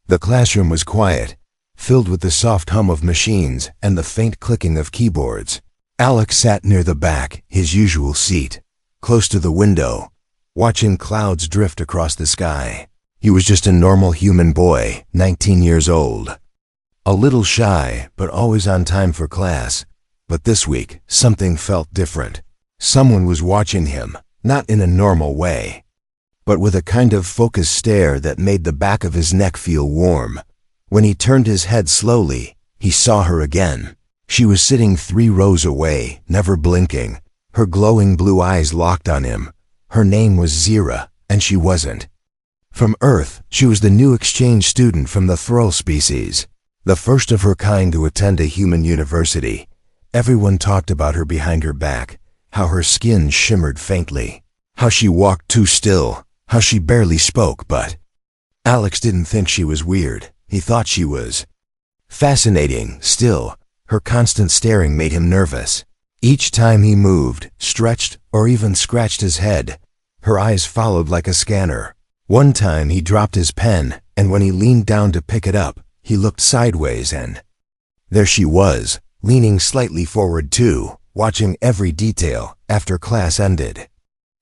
The classroom was quiet, filled with the soft hum of machines and the faint clicking of keyboards. Alex sat near the back, his usual seat, close to the window, watching clouds drift across the sky. He was just a normal human boy, 19 years old. A little shy, but always on time for class. But this week, something felt different. Someone was watching him, not in a normal way, but with a kind of focused stare that made the back of his neck feel warm. When he turned his head slowly, he saw her again. She was sitting 3 rows away, never blinking, her glowing blue eyes locked on him. Her name was Zira, and she wasn't. From Earth, she was the new exchange student from the Thrall species, the first of her kind to attend a human university. Everyone talked about her behind her back, how her skin shimmered faintly, how she walked too still, how she barely spoke, but Alex didn't think she was weird. He thought she was fascinating. Still, her constant staring made him nervous. Each time he moved, stretched, or even scratched his head, her eyes followed like a scanner. One time he dropped his pen, and when he leaned down to pick it up, he looked sideways and there she was, leaning slightly forward too, watching every detail. After class ended,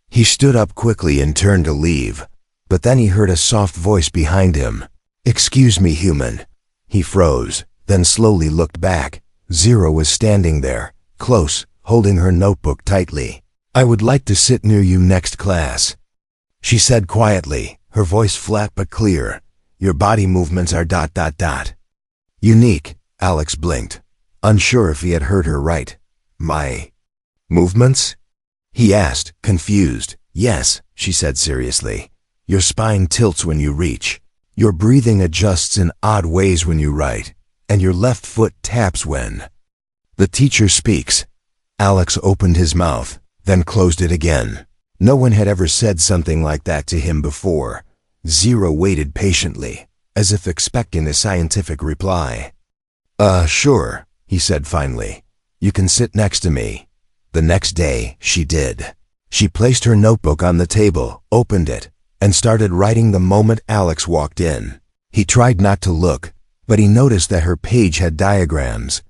he stood up quickly and turned to leave, but then he heard a soft voice behind him. "Excuse me, human." He froze, then slowly looked back. Zira was standing there, close, holding her notebook tightly. "I would like to sit near you next class," she said quietly, her voice flat but clear. "Your body movements are ... unique." Alex blinked, unsure if he had heard her right. "My movements?" he asked, confused. "Yes," she said seriously. "Your spine tilts when you reach. Your breathing adjusts in odd ways when you write, and your left foot taps when the teacher speaks." Alex opened his mouth, then closed it again. No one had ever said something like that to him before. Zira waited patiently, as if expecting a scientific reply. Sure," he said finally. "You can sit next to me." The next day, she did. She placed her notebook on the table, opened it, and started writing the moment Alex walked in. He tried not to look, but he noticed that her page had diagrams.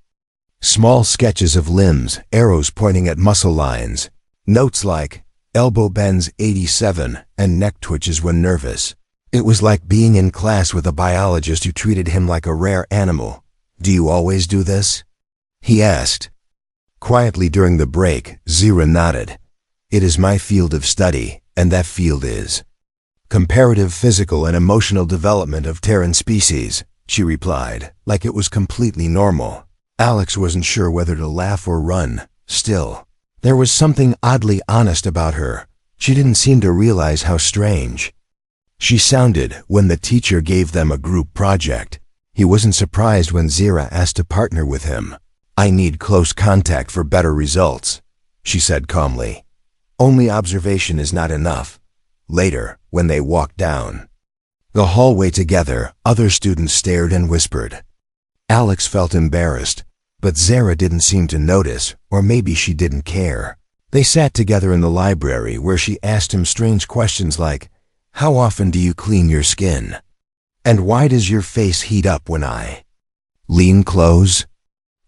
Small sketches of limbs, arrows pointing at muscle lines, notes like elbow bends 87 and neck twitches when nervous. It was like being in class with a biologist who treated him like a rare animal. "Do you always do this?" he asked. Quietly during the break, Zira nodded. "It is my field of study, and that field is comparative physical and emotional development of Terran species," she replied, like it was completely normal. Alex wasn't sure whether to laugh or run. Still, there was something oddly honest about her. She didn't seem to realize how strange she sounded when the teacher gave them a group project. He wasn't surprised when Zira asked to partner with him. "I need close contact for better results," she said calmly. "Only observation is not enough." Later, when they walked down the hallway together, other students stared and whispered. Alex felt embarrassed, but Zira didn't seem to notice, or maybe she didn't care. They sat together in the library where she asked him strange questions like, "How often do you clean your skin? And why does your face heat up when I lean close?"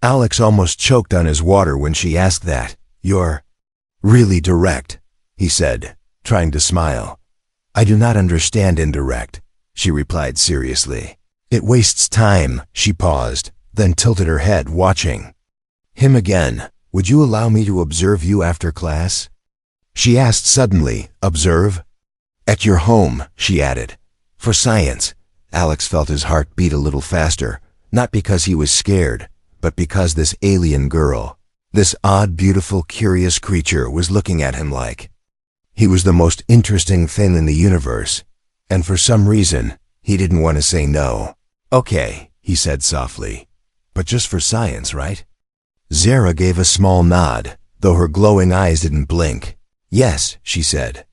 Alex almost choked on his water when she asked that. "You're really direct," he said, trying to smile. "I do not understand indirect," she replied seriously. "It wastes time." She paused, then tilted her head, watching him again. "Would you allow me to observe you after class?" she asked suddenly. "Observe?" "At your home," she added. "For science." Alex felt his heart beat a little faster, not because he was scared, but because this alien girl, this odd, beautiful, curious creature was looking at him like he was the most interesting thing in the universe, and for some reason, he didn't want to say no. "Okay," he said softly, "but just for science, right?" Zira gave a small nod, though her glowing eyes didn't blink. "Yes," she said,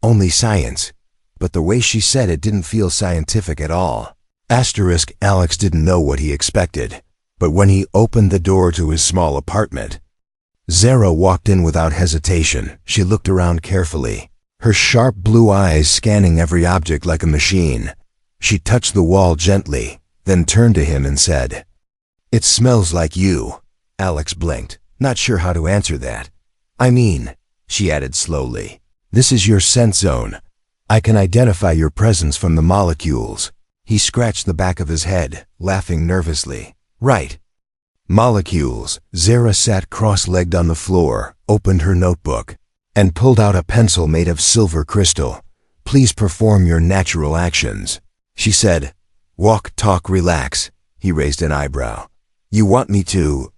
"only science." But the way she said it didn't feel scientific at all. Alex didn't know what he expected, but when he opened the door to his small apartment, Zira walked in without hesitation. She looked around carefully, her sharp blue eyes scanning every object like a machine. She touched the wall gently, then turned to him and said, "It smells like you." Alex blinked, not sure how to answer that. "I mean," she added slowly, "this is your scent zone. I can identify your presence from the molecules." He scratched the back of his head, laughing nervously. "Right. Molecules." Zara sat cross-legged on the floor, opened her notebook, and pulled out a pencil made of silver crystal. "Please perform your natural actions," she said. "Walk, talk, relax." He raised an eyebrow. "You want me to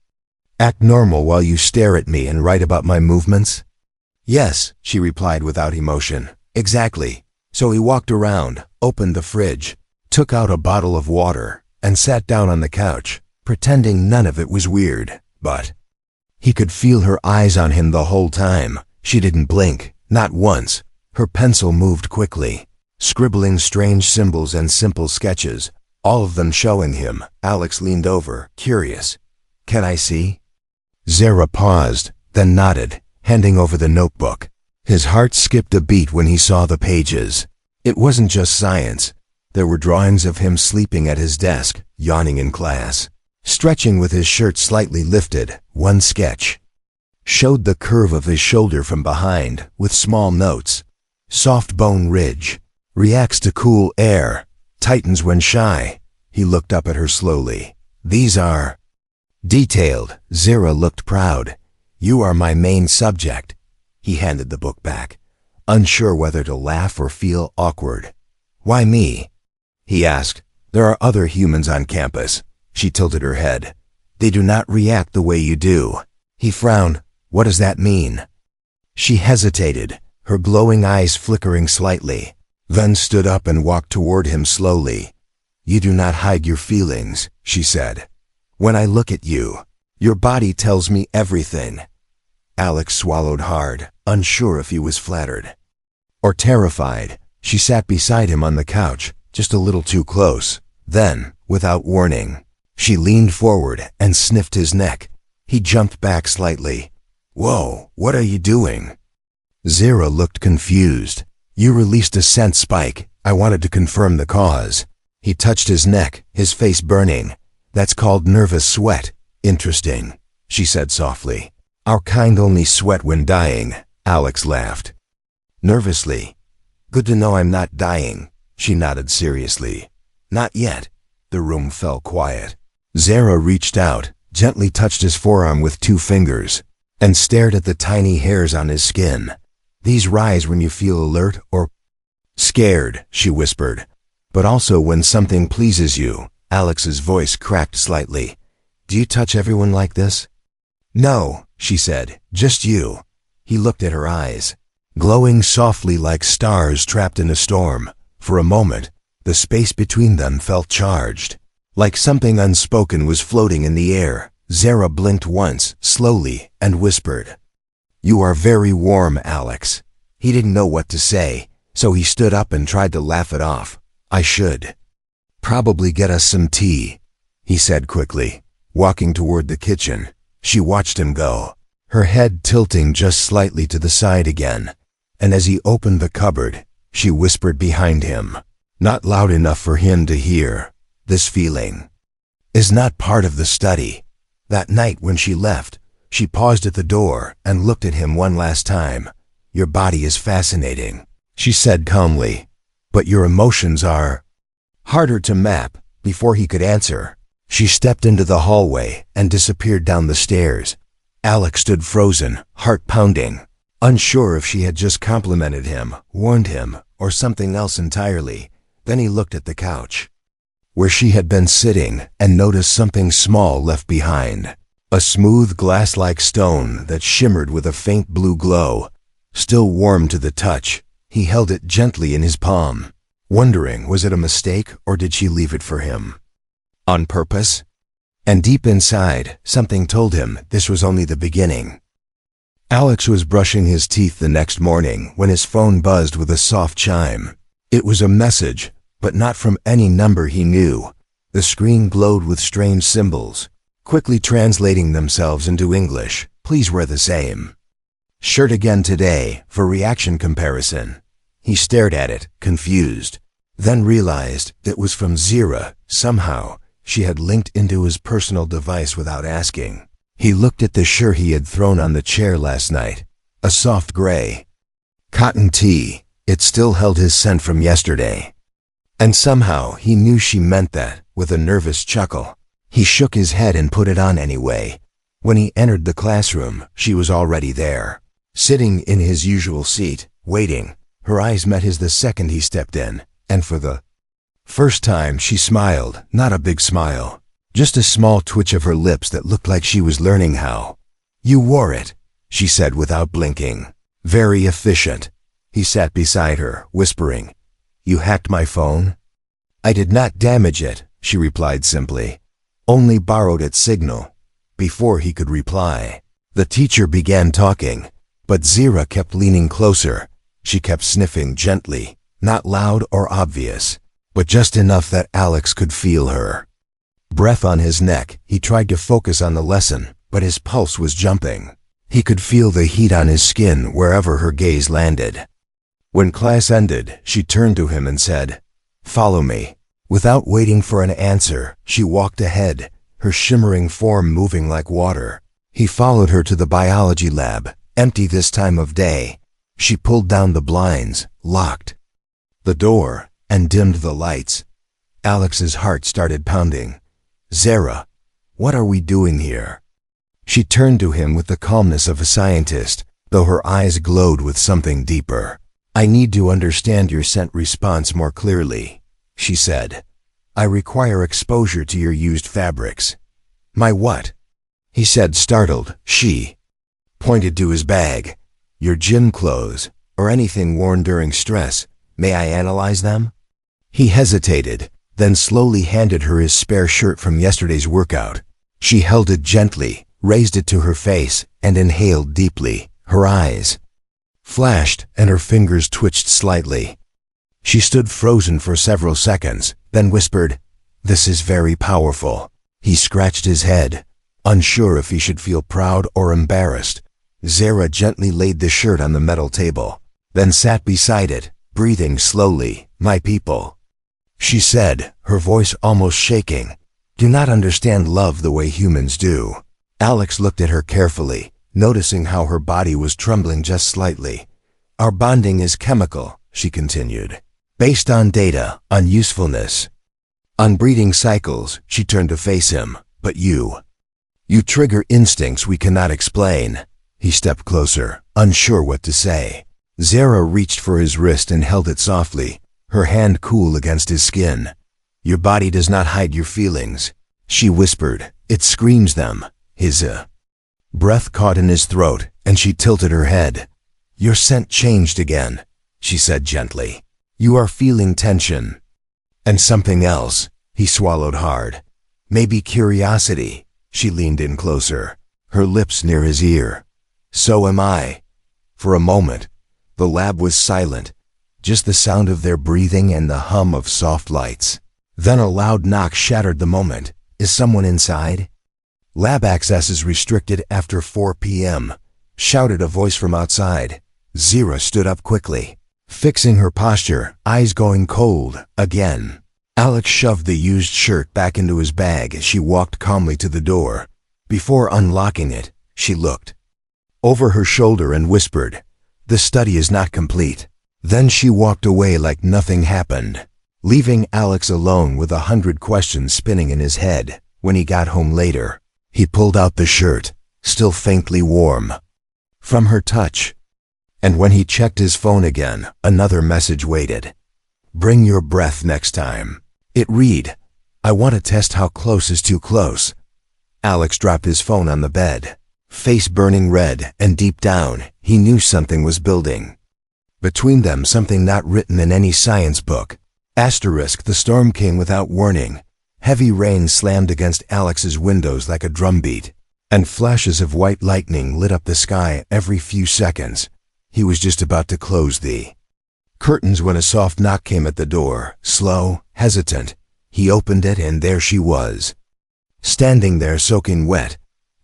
act normal while you stare at me and write about my movements?" "Yes," she replied without emotion. "Exactly." So he walked around, opened the fridge, took out a bottle of water, and sat down on the couch, pretending none of it was weird. But he could feel her eyes on him the whole time. She didn't blink, not once. Her pencil moved quickly, scribbling strange symbols and simple sketches, all of them showing him. Alex leaned over, curious. "Can I see?" Zara paused, then nodded, handing over the notebook. His heart skipped a beat when he saw the pages. It wasn't just science. There were drawings of him sleeping at his desk, yawning in class, stretching with his shirt slightly lifted. One sketch showed the curve of his shoulder from behind, with small notes. "Soft bone ridge. Reacts to cool air. Tightens when shy." He looked up at her slowly. "These are detailed." Zara looked proud. "You are my main subject." He handed the book back, unsure whether to laugh or feel awkward. "Why me?" he asked. "There are other humans on campus." She tilted her head. "They do not react the way you do." He frowned. "What does that mean?" She hesitated, her glowing eyes flickering slightly, then stood up and walked toward him slowly. "You do not hide your feelings," she said. "When I look at you, your body tells me everything." Alex swallowed hard, unsure if he was flattered or terrified. She sat beside him on the couch, just a little too close. Then, without warning, she leaned forward and sniffed his neck. He jumped back slightly. "Whoa, what are you doing?" Zara looked confused. "You released a scent spike. I wanted to confirm the cause." He touched his neck, his face burning. "That's called nervous sweat." "Interesting," she said softly. "Our kind only sweat when dying." Alex laughed nervously. "Good to know I'm not dying." She nodded seriously. "Not yet." The room fell quiet. Zara reached out, gently touched his forearm with 2 fingers, and stared at the tiny hairs on his skin. "These rise when you feel alert or scared," she whispered. "But also when something pleases you." Alex's voice cracked slightly. "Do you touch everyone like this?" "No," she said, "just you." He looked at her eyes, glowing softly like stars trapped in a storm. For a moment, the space between them felt charged, like something unspoken was floating in the air. Zara blinked once, slowly, and whispered, "You are very warm, Alex." He didn't know what to say, so he stood up and tried to laugh it off. "I should probably get us some tea," he said quickly, walking toward the kitchen. She watched him go, her head tilting just slightly to the side again, and as he opened the cupboard, she whispered behind him, not loud enough for him to hear, "This feeling is not part of the study." That night when she left, she paused at the door and looked at him one last time. "Your body is fascinating," she said calmly, "but your emotions are harder to map." Before he could answer, she stepped into the hallway and disappeared down the stairs. Alex stood frozen, heart pounding, unsure if she had just complimented him, warned him, or something else entirely. Then he looked at the couch, where she had been sitting, and noticed something small left behind. A smooth glass-like stone that shimmered with a faint blue glow, still warm to the touch. He held it gently in his palm, wondering, was it a mistake or did she leave it for him on purpose? And deep inside, something told him this was only the beginning. Alex was brushing his teeth the next morning when his phone buzzed with a soft chime. It was a message, but not from any number he knew. The screen glowed with strange symbols, quickly translating themselves into English. "Please wear the same shirt again today for reaction comparison." He stared at it, confused. then realized it was from Zira. Somehow, she had linked into his personal device without asking. He looked at the shirt he had thrown on the chair last night. A soft gray cotton tee. It still held his scent from yesterday. And somehow he knew she meant that, with a nervous chuckle. He shook his head and put it on anyway. When he entered the classroom, she was already there, sitting in his usual seat, waiting. Her eyes met his the second he stepped in, and for the first time she smiled, not a big smile, just a small twitch of her lips that looked like she was learning how. "You wore it," she said without blinking. "Very efficient." He sat beside her, whispering, "You hacked my phone?" "I did not damage it," she replied simply. "Only borrowed its signal." Before he could reply, the teacher began talking, but Zira kept leaning closer. She kept sniffing gently, not loud or obvious, but just enough that Alex could feel her breath on his neck. He tried to focus on the lesson, but his pulse was jumping. He could feel the heat on his skin wherever her gaze landed. When class ended, she turned to him and said, "Follow me." Without waiting for an answer, she walked ahead, her shimmering form moving like water. He followed her to the biology lab, empty this time of day. She pulled down the blinds, locked the door, and dimmed the lights. Alex's heart started pounding. "Zara, what are we doing here?" She turned to him with the calmness of a scientist, though her eyes glowed with something deeper. "I need to understand your scent response more clearly," she said. "I require exposure to your used fabrics." "My what?" he said, startled. She pointed to his bag. "Your gym clothes, or anything worn during stress. May I analyze them?" He hesitated, then slowly handed her his spare shirt from yesterday's workout. She held it gently, raised it to her face, and inhaled deeply. Her eyes flashed, and her fingers twitched slightly. She stood frozen for several seconds, then whispered, "This is very powerful." He scratched his head, unsure if he should feel proud or embarrassed. Zara gently laid the shirt on the metal table, then sat beside it, breathing slowly. "My people," she said, her voice almost shaking, "do not understand love the way humans do." Alex looked at her carefully, noticing how her body was trembling just slightly. "Our bonding is chemical," she continued, "based on data, on usefulness, on breeding cycles." She turned to face him. "But you trigger instincts we cannot explain." He stepped closer, unsure what to say. Zara reached for his wrist and held it softly, her hand cool against his skin. "Your body does not hide your feelings," she whispered. "It screams them." His breath caught in his throat, and she tilted her head. "Your scent changed again," she said gently. "You are feeling tension. And something else." He swallowed hard. "Maybe curiosity." She leaned in closer, her lips near his ear. "So am I." For a moment, the lab was silent, just the sound of their breathing and the hum of soft lights. Then a loud knock shattered the moment. "Is someone inside?" "Lab access is restricted after 4 p.m., shouted a voice from outside. Zira stood up quickly, fixing her posture, eyes going cold again. Alex shoved the used shirt back into his bag as she walked calmly to the door. Before unlocking it, she looked over her shoulder and whispered, "The study is not complete." Then she walked away like nothing happened, leaving Alex alone with 100 questions spinning in his head. When he got home later, he pulled out the shirt, still faintly warm from her touch. And when he checked his phone again, another message waited. "Bring your breath next time." It read, "I want to test how close is too close." Alex dropped his phone on the bed, face burning red, and deep down, he knew something was building between them, something not written in any science book. Asterisk, the storm came without warning. Heavy rain slammed against Alex's windows like a drumbeat, and flashes of white lightning lit up the sky every few seconds. He was just about to close the curtains when a soft knock came at the door, slow, hesitant. He opened it, and there she was, standing there soaking wet.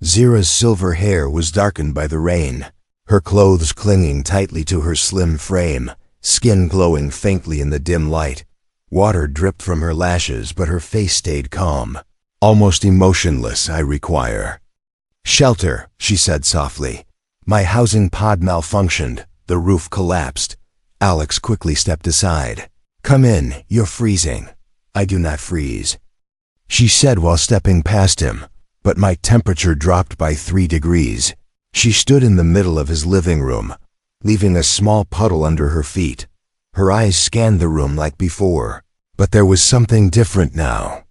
Zira's silver hair was darkened by the rain, her clothes clinging tightly to her slim frame, skin glowing faintly in the dim light. Water dripped from her lashes, but her face stayed calm. Almost emotionless, I require. Shelter, she said softly. My housing pod malfunctioned. The roof collapsed. Alex quickly stepped aside. Come in, you're freezing. I do not freeze, she said while stepping past him, but my temperature dropped by 3 degrees. She stood in the middle of his living room, leaving a small puddle under her feet. Her eyes scanned the room like before, but there was something different now.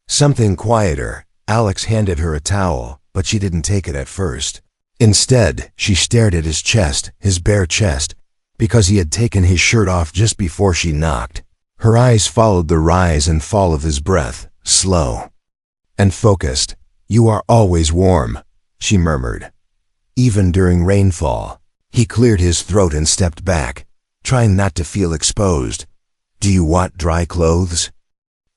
Something quieter. Alex handed her a towel, but she didn't take it at first. Instead, she stared at his chest, his bare chest, because he had taken his shirt off just before she knocked. Her eyes followed the rise and fall of his breath, slow and focused. You are always warm, she murmured. Even during rainfall. He cleared his throat and stepped back, trying not to feel exposed. Do you want dry clothes?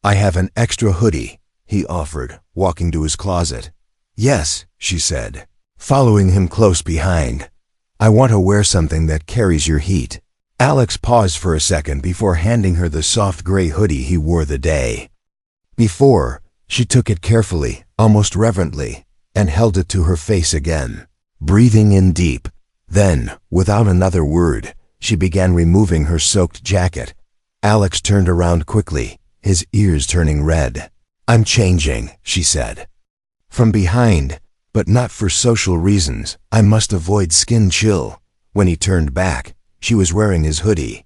I have an extra hoodie, he offered, walking to his closet. Yes, she said, following him close behind. I want to wear something that carries your heat. Alex paused for a second before handing her the soft gray hoodie he wore the day before. She took it carefully, almost reverently, and held it to her face again, breathing in deep. Then, without another word, she began removing her soaked jacket. Alex turned around quickly, his ears turning red. I'm changing, she said. From behind, but not for social reasons. I must avoid skin chill. When he turned back, she was wearing his hoodie,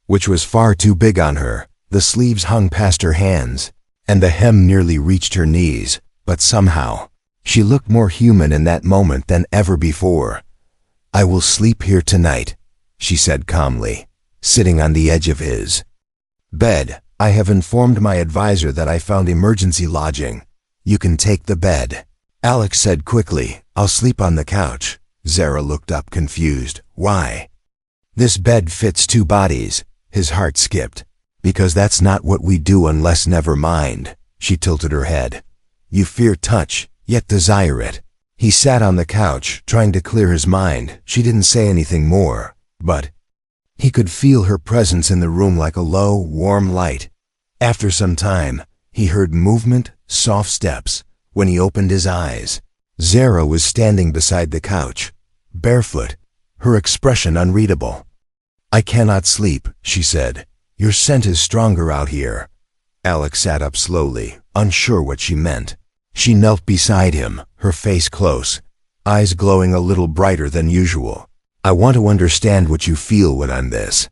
which was far too big on her. The sleeves hung past her hands, and the hem nearly reached her knees, but somehow, she looked more human in that moment than ever before. I will sleep here tonight, she said calmly, sitting on the edge of his bed. I have informed my advisor that I found emergency lodging. You can take the bed. Alex said quickly, I'll sleep on the couch. Zara looked up confused. Why? This bed fits 2 bodies. His heart skipped. Because that's not what we do unless. Never mind. She tilted her head. You fear touch, yet desire it. He sat on the couch, trying to clear his mind. She didn't say anything more, but he could feel her presence in the room like a low, warm light. After some time, he heard movement, soft steps. When he opened his eyes, Zara was standing beside the couch, barefoot, her expression unreadable. I cannot sleep, she said. Your scent is stronger out here. Alex sat up slowly, unsure what she meant. She knelt beside him, her face close, eyes glowing a little brighter than usual. I want to understand what you feel when I'm this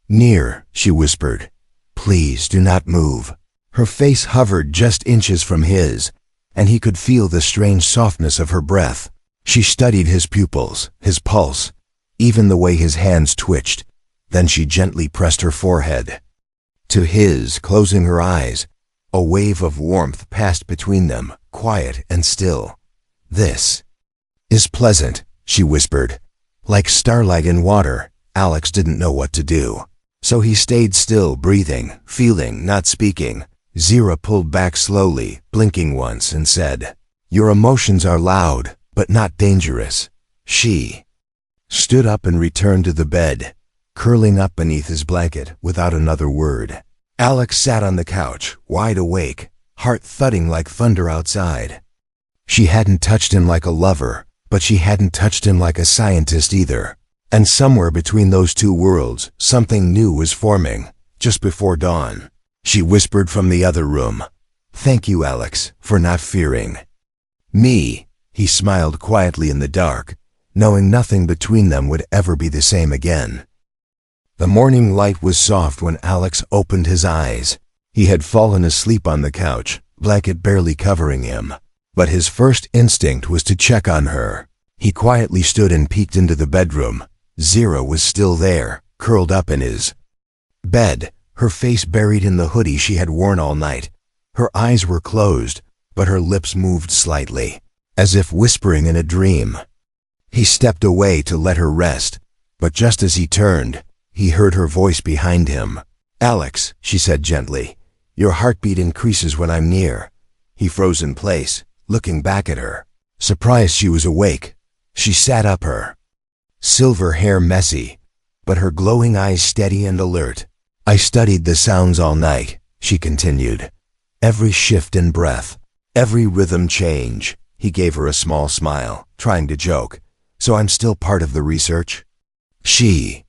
near, she whispered. Please do not move. Her face hovered just inches from his, and he could feel the strange softness of her breath. She studied his pupils, his pulse, even the way his hands twitched. Then she gently pressed her forehead to his, closing her eyes. A wave of warmth passed between them, quiet and still. This is pleasant, she whispered. Like starlight in water. Alex didn't know what to do. So he stayed still, breathing, feeling, not speaking. Zara pulled back slowly, blinking once, and said, Your emotions are loud, but not dangerous. She stood up and returned to the bed, curling up beneath his blanket without another word. Alex sat on the couch, wide awake, heart thudding like thunder outside. She hadn't touched him like a lover, but she hadn't touched him like a scientist either. And somewhere between those 2 worlds, something new was forming, just before dawn. She whispered from the other room, Thank you, Alex, for not fearing me. He smiled quietly in the dark, knowing nothing between them would ever be the same again. The morning light was soft when Alex opened his eyes. He had fallen asleep on the couch, blanket barely covering him. But his first instinct was to check on her. He quietly stood and peeked into the bedroom. Zara was still there, curled up in his bed, her face buried in the hoodie she had worn all night. Her eyes were closed, but her lips moved slightly, as if whispering in a dream. He stepped away to let her rest, but just as he turned, he heard her voice behind him. Alex, she said gently, your heartbeat increases when I'm near. He froze in place, looking back at her. Surprised she was awake, she sat up, her silver hair messy, but her glowing eyes steady and alert. I studied the sounds all night, she continued. Every shift in breath, every rhythm change. He gave her a small smile, trying to joke. So I'm still part of the research? She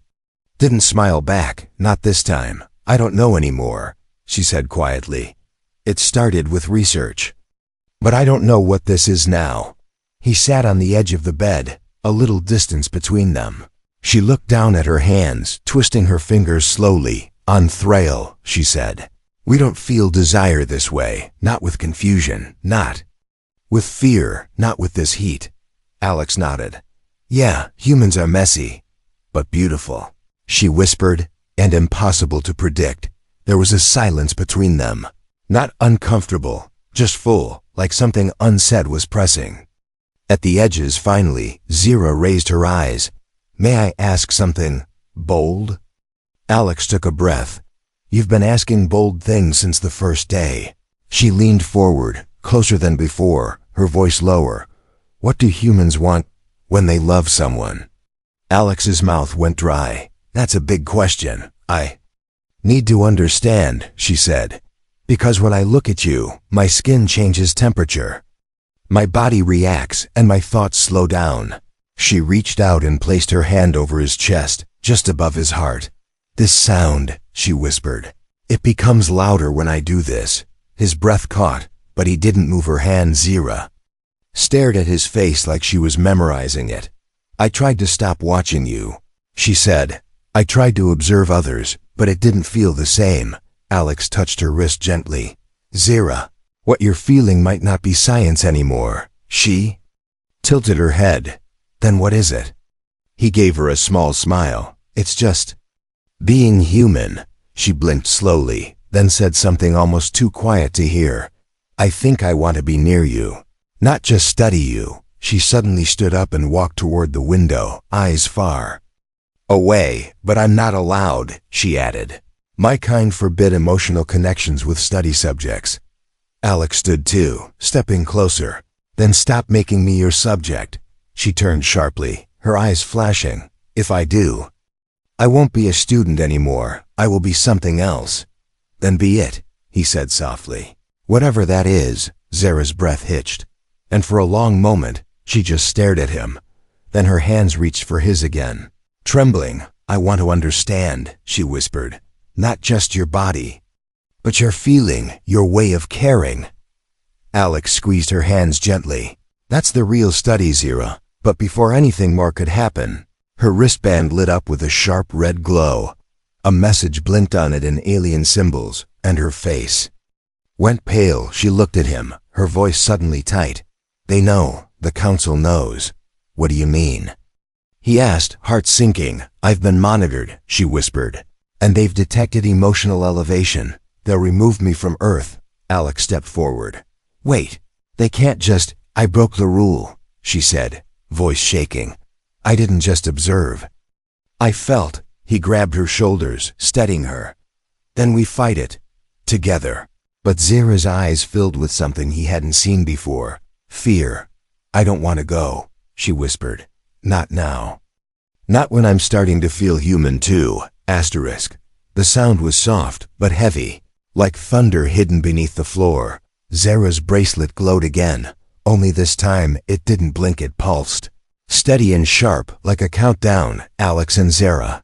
didn't smile back, not this time. I don't know anymore, she said quietly. It started with research. But I don't know what this is now. He sat on the edge of the bed, a little distance between them. She looked down at her hands, twisting her fingers slowly. On Thrail, she said. We don't feel desire this way, not with confusion, not with fear, not with this heat. Alex nodded. Yeah, humans are messy, but beautiful, she whispered, and impossible to predict. There was a silence between them. Not uncomfortable, just full, like something unsaid was pressing. At the edges, finally, Zira raised her eyes. May I ask something bold? Alex took a breath. You've been asking bold things since the first day. She leaned forward, closer than before, her voice lower. What do humans want when they love someone? Alex's mouth went dry. That's a big question. I need to understand, she said. Because when I look at you, my skin changes temperature. My body reacts and my thoughts slow down. She reached out and placed her hand over his chest, just above his heart. This sound, she whispered. It becomes louder when I do this. His breath caught, but he didn't move her hand. Zira stared at his face like she was memorizing it. I tried to stop watching you, she said. I tried to observe others, but it didn't feel the same. Alex touched her wrist gently. Zira, what you're feeling might not be science anymore. She tilted her head. Then what is it? He gave her a small smile. It's just being human. She blinked slowly, then said something almost too quiet to hear. I think I want to be near you, not just study you. She suddenly stood up and walked toward the window, eyes far away. But I'm not allowed, she added. My kind forbid emotional connections with study subjects. Alex stood too, stepping closer. Then stop making me your subject. She turned sharply, her eyes flashing. If I do, I won't be a student anymore. I will be something else. Then be it, he said softly. Whatever that is. Zara's breath hitched. And for a long moment, she just stared at him. Then her hands reached for his again. Trembling, I want to understand, she whispered. Not just your body, but your feeling, your way of caring. Alex squeezed her hands gently. That's the real study, Zira. But before anything more could happen, her wristband lit up with a sharp red glow. A message blinked on it in alien symbols, and her face went pale. She looked at him, her voice suddenly tight. They know, the council knows. What do you mean? He asked, heart sinking. I've been monitored, she whispered. And they've detected emotional elevation. They'll remove me from Earth. Alex stepped forward. Wait, they can't just. I broke the rule, she said, voice shaking. I didn't just observe. I felt. He grabbed her shoulders, steadying her. Then we fight it. Together. But Zira's eyes filled with something he hadn't seen before. Fear. I don't want to go, she whispered. Not now. Not when I'm starting to feel human too. Asterisk. The sound was soft, but heavy, like thunder hidden beneath the floor. Zara's bracelet glowed again, only this time it didn't blink, it pulsed. Steady and sharp, like a countdown. Alex and Zara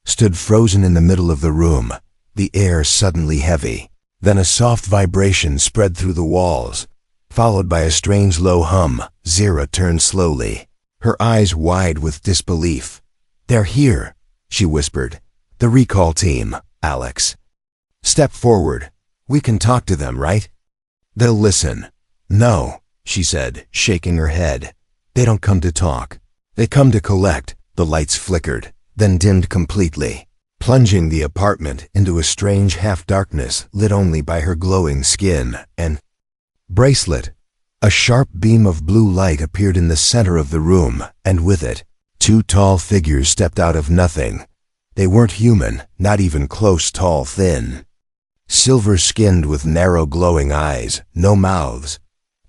stood frozen in the middle of the room, the air suddenly heavy. Then a soft vibration spread through the walls, followed by a strange low hum. Zira turned slowly, her eyes wide with disbelief. They're here, she whispered. The recall team. Alex stepped forward. We can talk to them, right? They'll listen. No, she said, shaking her head. They don't come to talk. They come to collect. The lights flickered, then dimmed completely, plunging the apartment into a strange half-darkness lit only by her glowing skin and bracelet. A sharp beam of blue light appeared in the center of the room, and with it, two tall figures stepped out of nothing. They weren't human, not even close, tall, thin, silver-skinned with narrow glowing eyes, no mouths,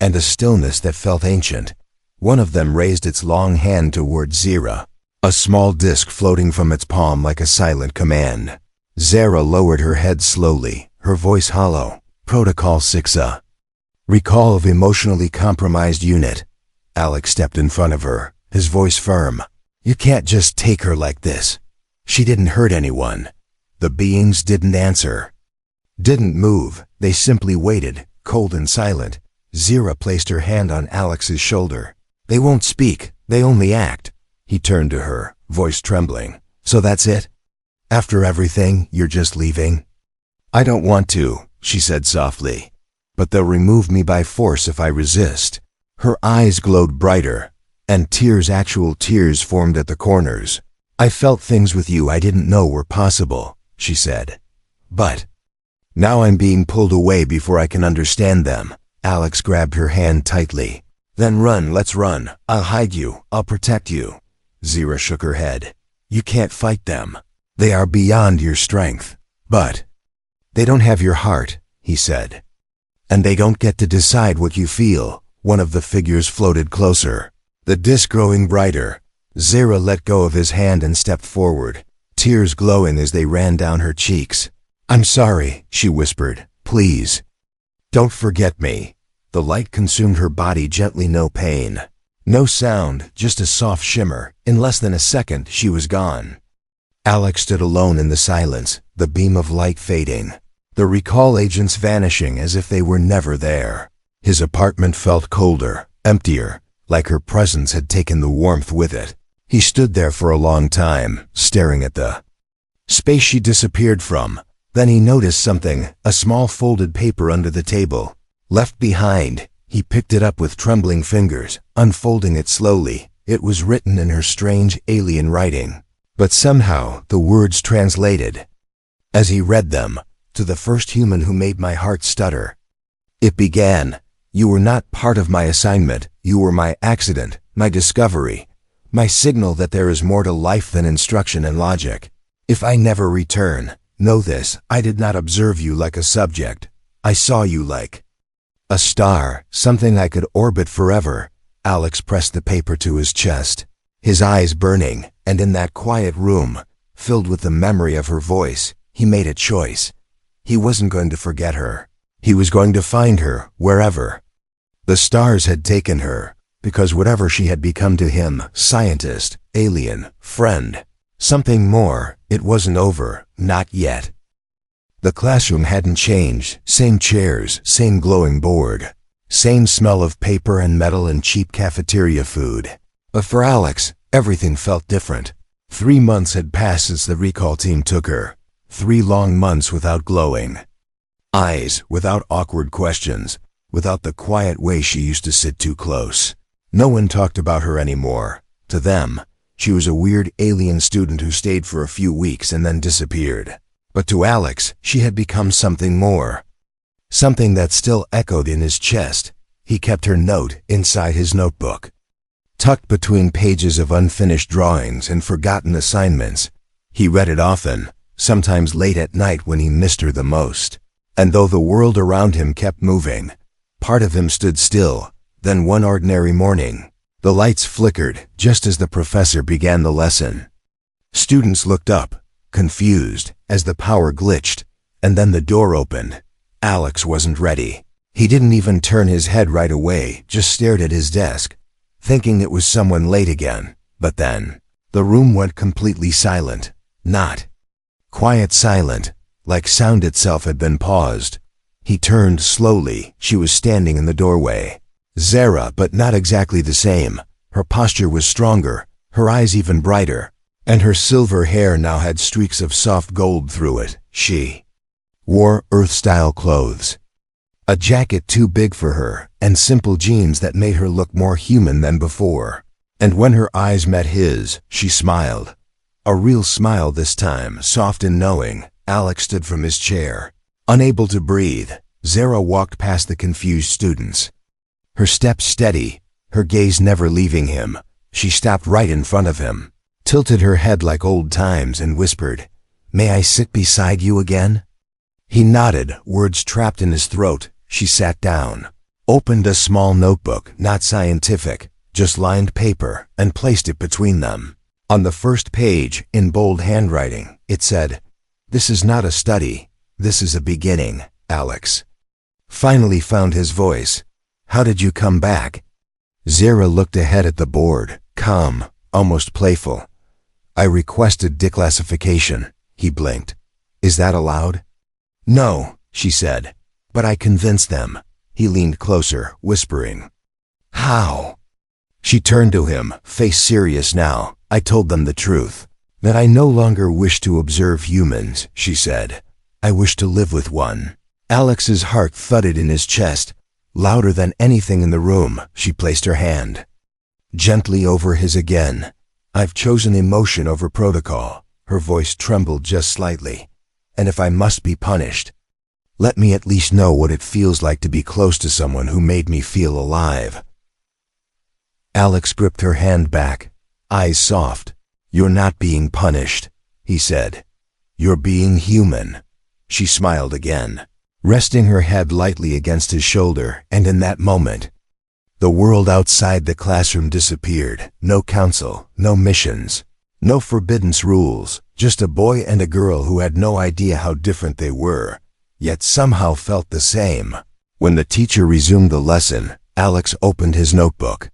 and a stillness that felt ancient. One of them raised its long hand toward Zira, a small disc floating from its palm like a silent command. Zara lowered her head slowly, her voice hollow. Protocol 6A. Recall of emotionally compromised unit. Alex stepped in front of her, his voice firm. You can't just take her like this. She didn't hurt anyone. The beings didn't answer. Didn't move, they simply waited, cold and silent. Zara placed her hand on Alex's shoulder. They won't speak, they only act. He turned to her, voice trembling. So that's it? After everything, you're just leaving? I don't want to, she said softly. But they'll remove me by force if I resist. Her eyes glowed brighter, and actual tears formed at the corners. I felt things with you I didn't know were possible, she said. But now I'm being pulled away before I can understand them. Alex grabbed her hand tightly. Then run, let's run. I'll hide you, I'll protect you. Zara shook her head. You can't fight them. They are beyond your strength. But they don't have your heart, he said. And they don't get to decide what you feel. One of the figures floated closer, the disc growing brighter. Zara let go of his hand and stepped forward, tears glowing as they ran down her cheeks. I'm sorry, she whispered. Please. Don't forget me. The light consumed her body gently, no pain. No sound, just a soft shimmer. In less than a second, she was gone. Alex stood alone in the silence, the beam of light fading, the recall agents vanishing as if they were never there. His apartment felt colder, emptier, like her presence had taken the warmth with it. He stood there for a long time, staring at the space she disappeared from. Then he noticed something, a small folded paper under the table. Left behind, he picked it up with trembling fingers, unfolding it slowly. It was written in her strange alien writing. But somehow the words translated. As he read them, to the first human who made my heart stutter. It began, you were not part of my assignment, you were my accident, my discovery, my signal that there is more to life than instruction and logic. If I never return, know this, I did not observe you like a subject. I saw you like a star, something I could orbit forever. Alex pressed the paper to his chest, his eyes burning, and in that quiet room, filled with the memory of her voice, he made a choice. He wasn't going to forget her. He was going to find her, wherever. The stars had taken her, because whatever she had become to him, scientist, alien, friend, something more, it wasn't over, not yet. The classroom hadn't changed, same chairs, same glowing board, same smell of paper and metal and cheap cafeteria food. But for Alex, everything felt different. 3 months had passed since the recall team took her. 3 long months without glowing eyes, without awkward questions, without the quiet way she used to sit too close. No one talked about her anymore. To them, she was a weird alien student who stayed for a few weeks and then disappeared. But to Alex, she had become something more. Something that still echoed in his chest. He kept her note inside his notebook, tucked between pages of unfinished drawings and forgotten assignments. He read it often, sometimes late at night when he missed her the most. And though the world around him kept moving, part of him stood still. Then one ordinary morning, the lights flickered just as the professor began the lesson. Students looked up, confused, as the power glitched, and then the door opened. Alex wasn't ready. He didn't even turn his head right away, just stared at his desk, thinking it was someone late again. But then, the room went completely silent. Not quiet silent, like sound itself had been paused. He turned slowly. She was standing in the doorway. Zara, but not exactly the same. Her posture was stronger, her eyes even brighter, and her silver hair now had streaks of soft gold through it. She wore Earth-style clothes, a jacket too big for her, and simple jeans that made her look more human than before. And when her eyes met his, she smiled. A real smile this time, soft and knowing. Alex stood from his chair, unable to breathe. Zara walked past the confused students, her steps steady, her gaze never leaving him. She stopped right in front of him, tilted her head like old times, and whispered, "May I sit beside you again?" He nodded, words trapped in his throat. She sat down, opened a small notebook, not scientific, just lined paper, and placed it between them. On the first page, in bold handwriting, it said, This is not a study. This is a beginning, Alex. Finally found his voice. How did you come back? Zara looked ahead at the board, calm, almost playful. I requested declassification, he blinked. Is that allowed? No, she said. But I convinced them. He leaned closer, whispering. How? She turned to him, face serious now. I told them the truth. That I no longer wish to observe humans, she said. I wish to live with one. Alex's heart thudded in his chest. Louder than anything in the room, she placed her hand gently over his again. I've chosen emotion over protocol. Her voice trembled just slightly. And if I must be punished, let me at least know what it feels like to be close to someone who made me feel alive. Alex gripped her hand back, eyes soft. You're not being punished, he said. You're being human. She smiled again, resting her head lightly against his shoulder, and in that moment, the world outside the classroom disappeared. No council, no missions, no forbidden rules, just a boy and a girl who had no idea how different they were, yet somehow felt the same. When the teacher resumed the lesson, Alex opened his notebook,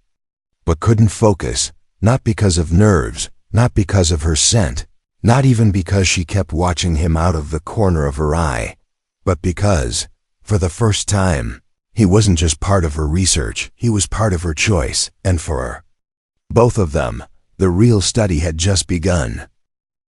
but couldn't focus, not because of nerves, not because of her scent, not even because she kept watching him out of the corner of her eye, but because, for the first time, he wasn't just part of her research, he was part of her choice, and for both of them, the real study had just begun.